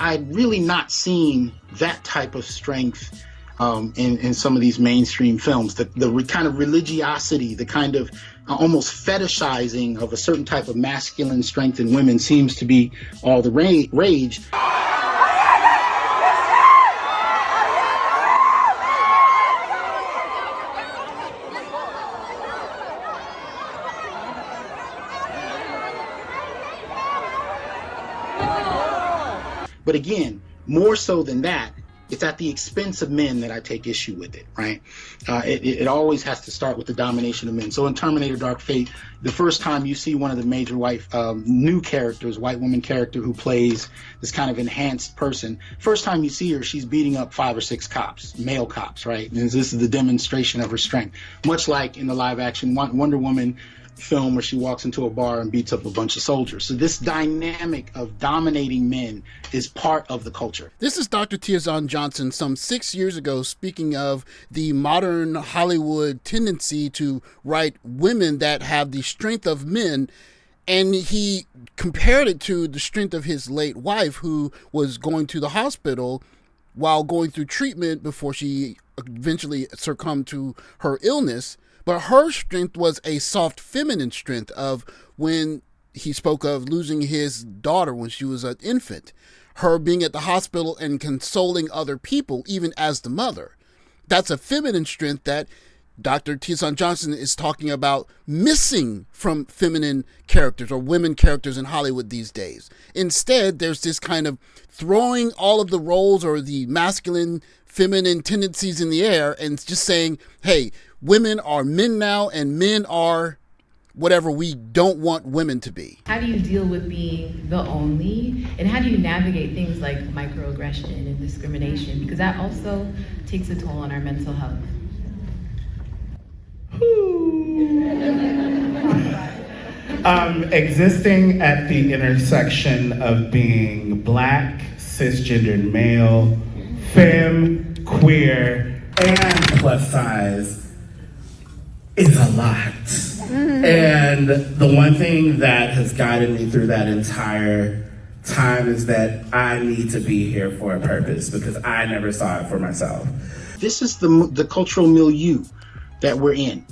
I'd really not seen that type of strength in some of these mainstream films. The kind of religiosity, the kind of almost fetishizing of a certain type of masculine strength in women seems to be all the rage. But again, more so than that, it's at the expense of men that I take issue with it, right? It always has to start with the domination of men. So in Terminator Dark Fate, the first time you see one of the major new characters, white woman character who plays this kind of enhanced person, first time you see her, she's beating up 5 or 6 cops, male cops, right? And this is the demonstration of her strength. Much like in the live action Wonder Woman film where she walks into a bar and beats up a bunch of soldiers. So this dynamic of dominating men is part of the culture. This is Dr. Hasan Johnson some 6 years ago speaking of the modern Hollywood tendency to write women that have the strength of men, and he compared it to the strength of his late wife who was going to the hospital while going through treatment before she eventually succumbed to her illness. But her strength was a soft feminine strength of when he spoke of losing his daughter when she was an infant, her being at the hospital and consoling other people, even as the mother. That's a feminine strength that Dr. Hasan Johnson is talking about missing from feminine characters or women characters in Hollywood these days. Instead, there's this kind of throwing all of the roles or the masculine, feminine tendencies in the air and just saying, hey, women are men now and men are whatever we don't want women to be. How do you deal with being the only? And how do you navigate things like microaggression and discrimination? Because that also takes a toll on our mental health. Existing at the intersection of being Black, cisgendered male, femme, queer, and plus size is a lot. And the one thing that has guided me through that entire time is that I need to be here for a purpose because I never saw it for myself. This is the cultural milieu that we're in,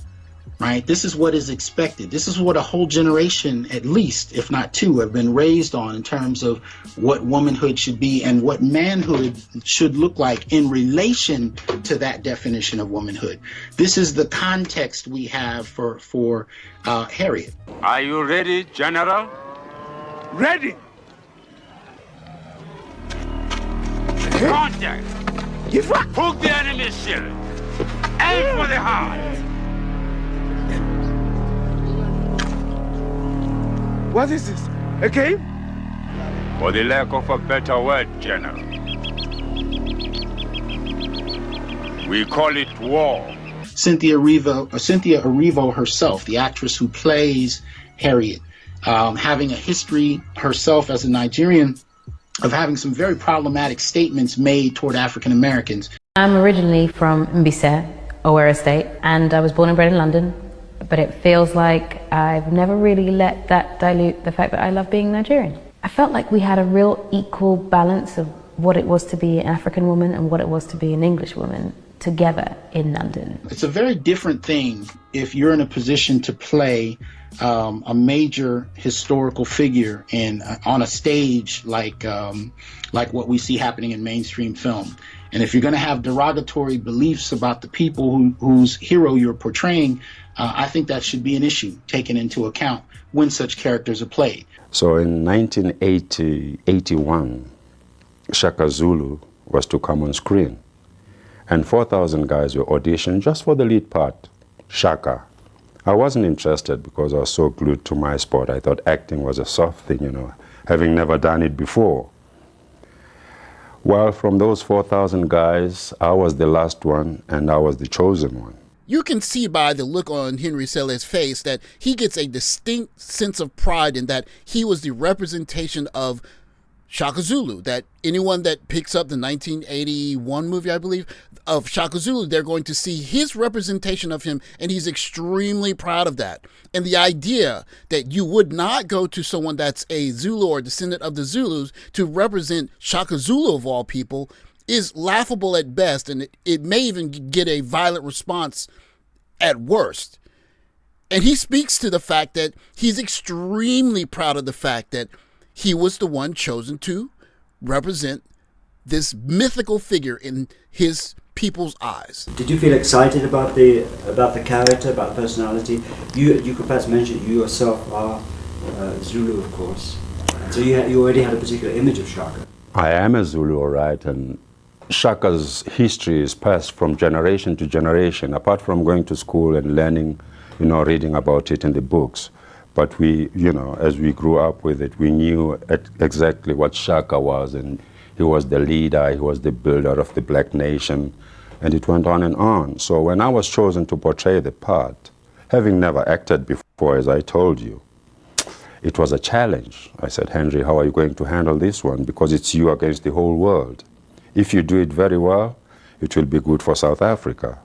right? This is what is expected. This is what a whole generation, at least, if not two, have been raised on in terms of what womanhood should be and what manhood should look like in relation to that definition of womanhood. This is the context we have for Harriet. Are you ready, General? Ready! Contact! Give up! Hook the enemy's shield! Aim for the heart! What is this? A game? For the lack of a better word, General, we call it war. Cynthia Erivo herself, the actress who plays Harriet, having a history herself as a Nigerian of having some very problematic statements made toward African Americans. I'm originally from Mbise, Owerri State, and I was born and bred in London, but it feels like I've never really let that dilute the fact that I love being Nigerian. I felt like we had a real equal balance of what it was to be an African woman and what it was to be an English woman together in London. It's a very different thing if you're in a position to play a major historical figure on a stage like what we see happening in mainstream film. And if you're going to have derogatory beliefs about the people whose hero you're portraying, I think that should be an issue taken into account when such characters are played. So in 1981, Shakazulu was to come on screen. And 4,000 guys were auditioned just for the lead part, Shaka. I wasn't interested because I was so glued to my sport. I thought acting was a soft thing, having never done it before. Well, from those 4,000 guys, I was the last one and I was the chosen one. You can see by the look on Henry Cele's face that he gets a distinct sense of pride in that he was the representation of Shakazulu, that anyone that picks up the 1981 movie, I believe, of Shakazulu, they're going to see his representation of him, and he's extremely proud of that. And the idea that you would not go to someone that's a Zulu or descendant of the Zulus to represent Shakazulu of all people is laughable at best, and it may even get a violent response at worst. And he speaks to the fact that he's extremely proud of the fact that he was the one chosen to represent this mythical figure in his people's eyes. Did you feel excited about the character, about the personality? You could perhaps mention you yourself are Zulu, of course. So you already had a particular image of Shaka. I am a Zulu, all right, and Shaka's history is passed from generation to generation, apart from going to school and learning, reading about it in the books. But we, as we grew up with it, we knew exactly what Shaka was, and he was the leader, he was the builder of the black nation, and it went on and on. So when I was chosen to portray the part, having never acted before, as I told you, it was a challenge. I said, Henry, how are you going to handle this one? Because it's you against the whole world. If you do it very well, it will be good for South Africa.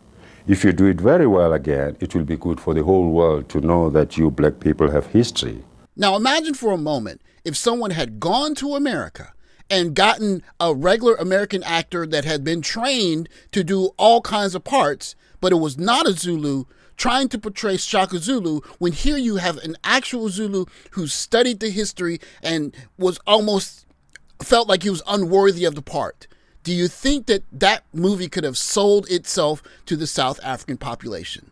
If you do it very well again, it will be good for the whole world to know that you black people have history. Now imagine for a moment if someone had gone to America and gotten a regular American actor that had been trained to do all kinds of parts, but it was not a Zulu, trying to portray Shakazulu, when here you have an actual Zulu who studied the history and was almost felt like he was unworthy of the part. Do you think that that movie could have sold itself to the South African population?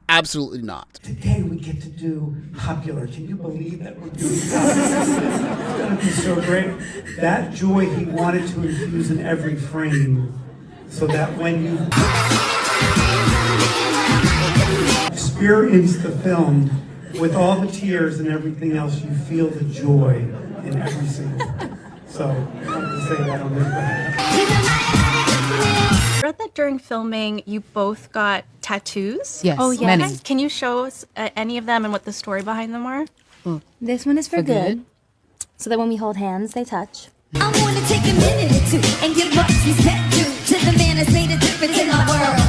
Absolutely not. Today we get to do popular. Can you believe that we're doing popular? It's going to be so great. That joy he wanted to infuse in every frame, so that when you experience the film with all the tears and everything else, you feel the joy in every scene. So I wanted to say that on this behalf. I read that during filming you both got tattoos. Yes. Oh, yes. Many. Can you show us any of them and what the story behind them are? This one is for good. So that when we hold hands, they touch. I want to take a minute or two and give much respect to the man that's made a difference in my world.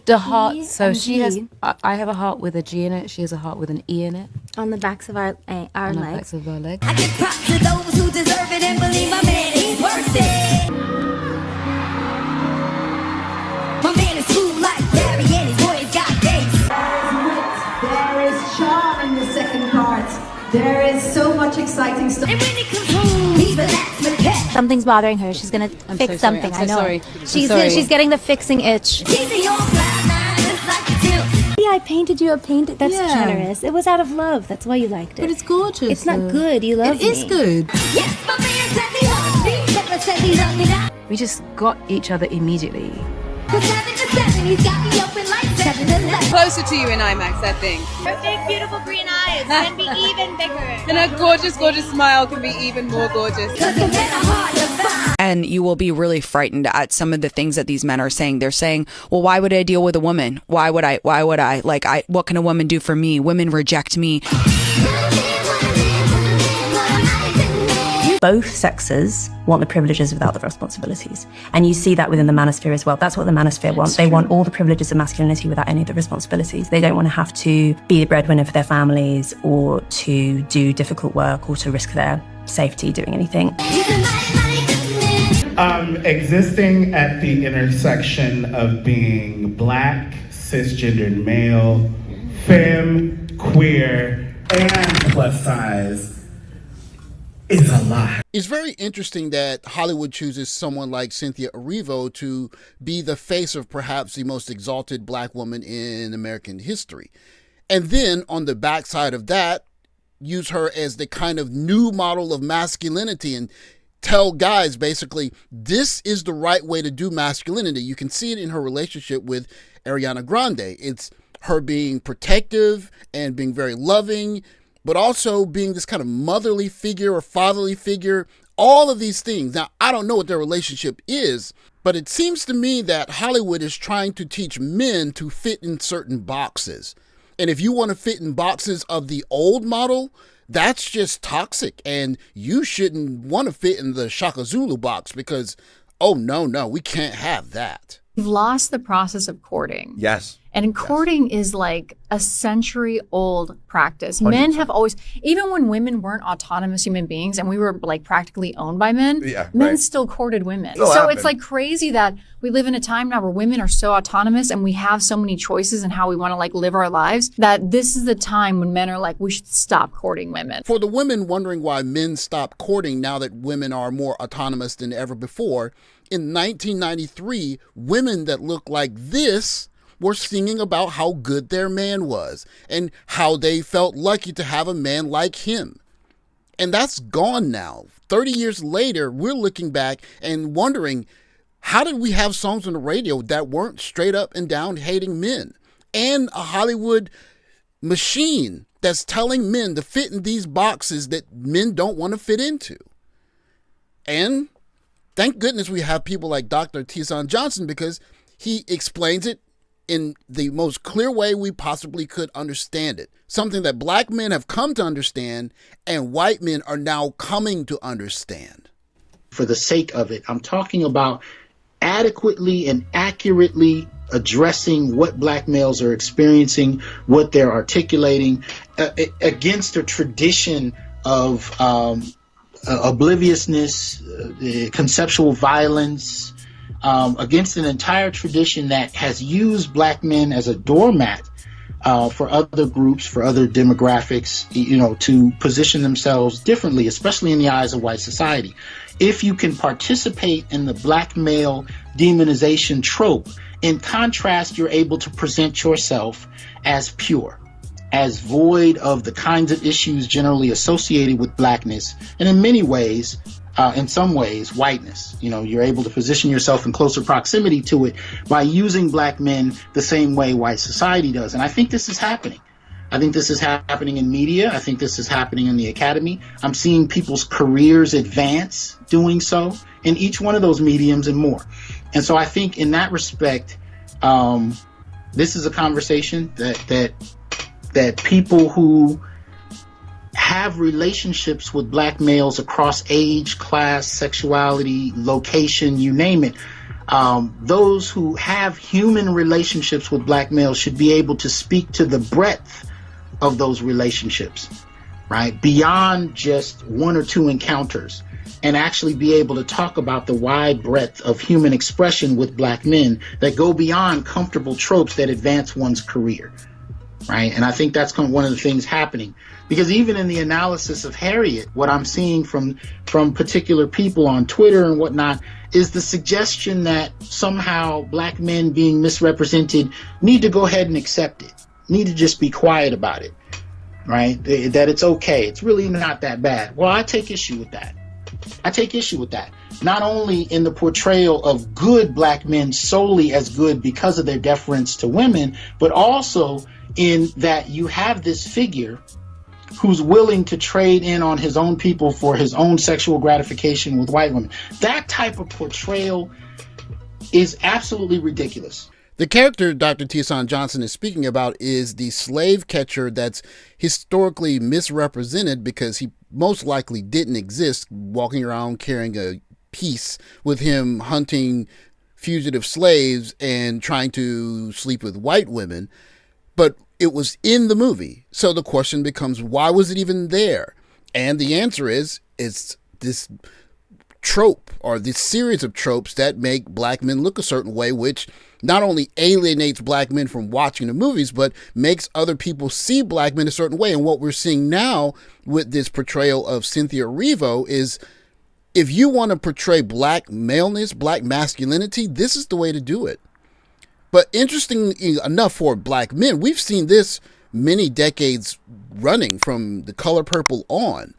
The heart. So G she has. I have a heart with a G in it. She has a heart with an E in it. On the backs of our On legs. the backs of our legs. I give props to those who deserve it and believe my man is worth it. My man is cool like Harriet and his boys got bass. There is charm in the second part. There is so much exciting stuff. And when it comes home, he's relaxed with cat. Something's bothering her. She's gonna fix something. I know. She's getting the fixing itch. He's in your flat line, just like you do. Yeah, I painted you a painting. That's generous. It was out of love. That's why you liked it. But it's gorgeous. It's not good. You love It is good. Yes, my man said he loves me. Never said he loved me now. We just got each other immediately. Cause 7 to 7, he's got me open like 7 to 11. Closer to you in IMAX, I think. Her big, beautiful green eyes can be even bigger. And her gorgeous, gorgeous smile can be even more gorgeous. Cause the men are hard to find. And you will be really frightened at some of the things that these men are saying. They're saying, well, why would I deal with a woman? Why would I? Like, what can a woman do for me? Women reject me. Both sexes want the privileges without the responsibilities. And you see that within the manosphere as well. That's what the manosphere wants. They want all the privileges of masculinity without any of the responsibilities. They don't want to have to be the breadwinner for their families or to do difficult work or to risk their safety doing anything. Existing at the intersection of being black, cisgendered male, femme, queer, and plus size is a lot. It's very interesting that Hollywood chooses someone like Cynthia Erivo to be the face of perhaps the most exalted black woman in American history. And then on the backside of that, use her as the kind of new model of masculinity and tell guys basically, this is the right way to do masculinity. You can see it in her relationship with Ariana Grande. It's her being protective and being very loving, but also being this kind of motherly figure or fatherly figure, all of these things. Now, I don't know what their relationship is, but it seems to me that Hollywood is trying to teach men to fit in certain boxes. And if you want to fit in boxes of the old model, that's just toxic. And you shouldn't want to fit in the Shakazulu box because, oh, no, we can't have that. We've lost the process of courting. Yes. And courting is like a century-old practice. Men 100%. have always, even when women weren't autonomous human beings and we were like practically owned by men, men right. still courted women. Still so happen. it's like crazy that we live in a time now where women are so autonomous and we have so many choices in how we want to like live our lives, that this is the time when men are like, we should stop courting women. For the women wondering why men stop courting now that women are more autonomous than ever before, in 1993, women that looked like this were singing about how good their man was and how they felt lucky to have a man like him. And that's gone now. 30 years later, we're looking back and wondering, how did we have songs on the radio that weren't straight up and down hating men? And a Hollywood machine that's telling men to fit in these boxes that men don't want to fit into. And thank goodness we have people like Dr. Hasan Johnson, because he explains it in the most clear way we possibly could understand it. Something that black men have come to understand and white men are now coming to understand. For the sake of it, I'm talking about adequately and accurately addressing what black males are experiencing, what they're articulating, against a tradition of obliviousness, conceptual violence, against an entire tradition that has used black men as a doormat for other groups, for other demographics, to position themselves differently, especially in the eyes of white society. If you can participate in the black male demonization trope, in contrast, you're able to present yourself as pure, as void of the kinds of issues generally associated with blackness, and in many ways, in some ways, whiteness. You're able to position yourself in closer proximity to it by using black men the same way white society does. And I think this is happening. I think this is happening in media. I think this is happening in the academy. I'm seeing people's careers advance doing so in each one of those mediums and more. And so I think in that respect, this is a conversation that people who have relationships with black males across age, class, sexuality, location, you name it, those who have human relationships with black males should be able to speak to the breadth of those relationships, right? Beyond just one or two encounters, and actually be able to talk about the wide breadth of human expression with black men that go beyond comfortable tropes that advance one's career, right? And I think that's one of the things happening. Because even in the analysis of Harriet, what I'm seeing from particular people on Twitter and whatnot is the suggestion that somehow black men being misrepresented need to go ahead and accept it, need to just be quiet about it, right? That it's okay. It's really not that bad. Well, I take issue with that. Not only in the portrayal of good black men solely as good because of their deference to women, but also in that you have this figure who's willing to trade in on his own people for his own sexual gratification with white women. That type of portrayal is absolutely ridiculous. The character Dr. Hasan Johnson is speaking about is the slave catcher that's historically misrepresented because he most likely didn't exist, walking around carrying a piece with him hunting fugitive slaves and trying to sleep with white women. But it was in the movie. So the question becomes, why was it even there? And the answer is, it's this trope or this series of tropes that make black men look a certain way, which not only alienates black men from watching the movies, but makes other people see black men a certain way. And what we're seeing now with this portrayal of Cynthia Erivo is, if you want to portray black maleness, black masculinity, this is the way to do it. But interestingly enough for black men, we've seen this many decades running from The Color Purple on.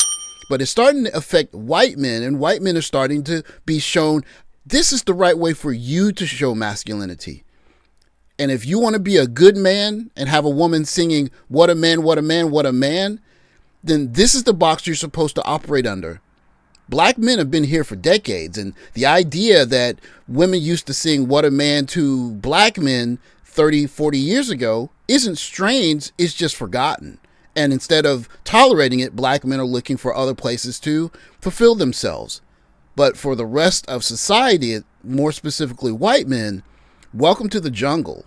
But it's starting to affect white men, and white men are starting to be shown this is the right way for you to show masculinity. And if you want to be a good man and have a woman singing, "What a man, what a man, what a man," then this is the box you're supposed to operate under. Black men have been here for decades, and the idea that women used to sing "What a Man" to black men 30, 40 years ago isn't strange, it's just forgotten. And instead of tolerating it, black men are looking for other places to fulfill themselves. But for the rest of society, more specifically white men, welcome to the jungle.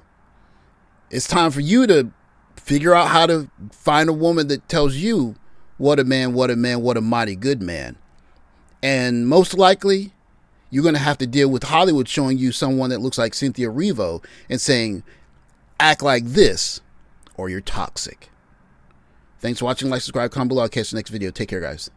It's time for you to figure out how to find a woman that tells you what a man, what a man, what a mighty good man. And most likely, you're going to have to deal with Hollywood showing you someone that looks like Cynthia Erivo and saying, act like this or you're toxic. Thanks for watching. Like, subscribe, comment below. I'll catch you next video. Take care, guys.